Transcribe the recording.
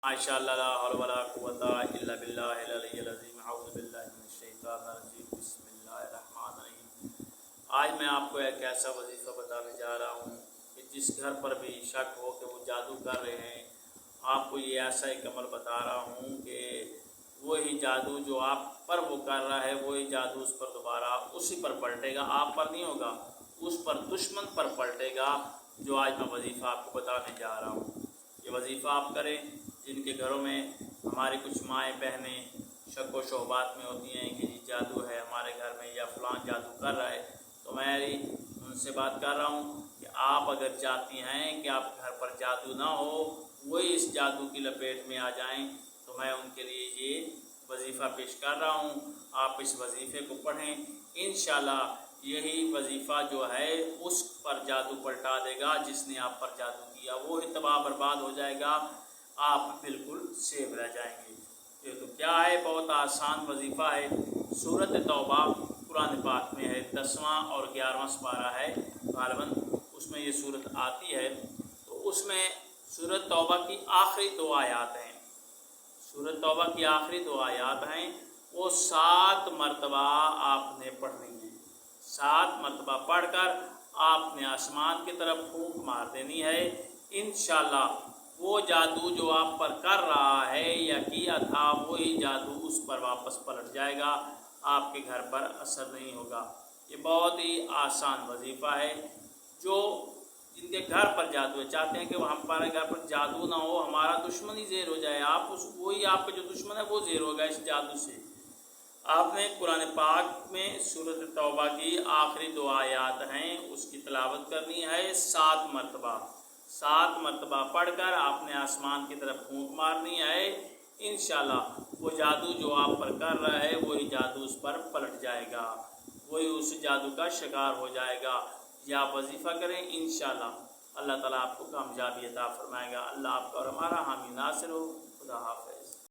माशाअल्लाह ला हौला वला कुव्वता इल्ला बिल्लाहिल अलिय्यिल अज़ीम। अऊज़ु बिल्लाहि मिनश शैतानिर रजीम। बिस्मिल्लाहिर रहमानिर रहीम। आज मैं आपको एक ऐसा वजीफ़ा बताने जा रहा हूँ कि जिस घर पर भी शक हो कि वो जादू कर रहे हैं, आपको ये ऐसा एक अमल बता रहा हूँ कि वही जादू जो आप पर वो कर रहा है, वही जादू उस पर दोबारा उसी पर पलटेगा, आप पर नहीं होगा, उस पर दुश्मन पर पलटेगा। जो आज मैं वजीफ़ा आपको बताने जा रहा हूँ, ये वजीफ़ा आप करें। जिनके घरों में हमारी कुछ माएँ बहनें शक व शोबात में होती हैं कि जी जादू है हमारे घर में या फलां जादू कर रहा है, तो मैं उनसे बात कर रहा हूँ कि आप अगर चाहती हैं कि आप घर पर जादू ना हो, वही इस जादू की लपेट में आ जाएं, तो मैं उनके लिए ये वजीफ़ा पेश कर रहा हूँ। आप इस वजीफ़े को पढ़ें, इंशाल्लाह यही वजीफ़ा जो है उस पर जादू पलटा देगा जिसने आप पर जादू किया, वो ही तबाह बर्बाद हो जाएगा, आप बिल्कुल सेफ रह जाएंगे। ये तो क्या है, बहुत आसान वजीफ़ा है। सूरत तौबा कुरान पाक में है, 10वां और 11वां पारा है गालिबन, उसमें ये सूरत आती है। तो उसमें सूरत तौबा की आखिरी 2 आयात हैं। सूरत तौबा की आखिरी 2 आयात हैं, वो 7 मरतबा आपने पढ़नी है। 7 मरतबा पढ़कर आपने आसमान की तरफ फूंक मार देनी है। इंशाल्लाह वो जादू जो आप पर कर रहा है या किया था, वही जादू उस पर वापस पलट जाएगा, आपके घर पर असर नहीं होगा। ये बहुत ही आसान वजीफ़ा है। जो जिनके घर पर जादू है, चाहते हैं कि वो हमारे घर पर जादू ना हो, हमारा दुश्मन ही ज़ेर हो जाए, आप उस वही आपका जो दुश्मन है वो ज़ेर होगा इस जादू से। आपने कुरान पाक में सूरत तौबा की आखिरी 2 आयात हैं, उसकी तिलावत करनी है 7 मरतबा। 7 मरतबा पढ़कर आपने आसमान की तरफ फूंक मारनी है। इंशाल्लाह वो जादू जो आप पर कर रहा है, वही जादू उस पर पलट जाएगा, वही उस जादू का शिकार हो जाएगा। या आप वजीफ़ा करें, इंशाल्लाह अल्लाह ताला आपको कामयाबी अता फरमाएगा। अल्लाह आपका और हमारा हामी नासिर हो। खुदा हाफ़िज़।